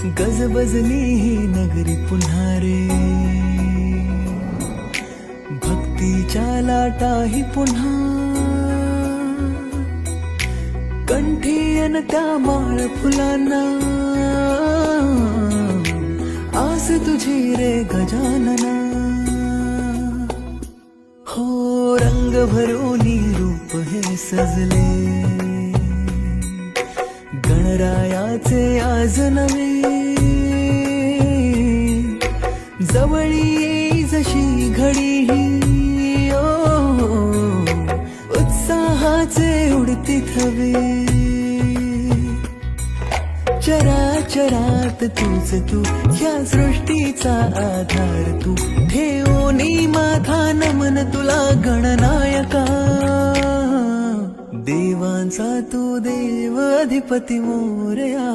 गजबजली ही नगरी पुन्हा रे, भक्तीच्या लाटाही पुन्हा, कंठी अन त्या माळ फुलांना, आस तुझी रे गजानना. हो रंग भरूनी रूप हे सजले, गणरायाचे आज नवे, जवळी येई जशी घडी ही, उत्साहाचे उडती थवे. चराचरात तूच तू, या सृष्टीचा आधार तू, ठेवोनी माथा नमन तुला गणनायका. देवांचा तू देव अधिपती मोरया.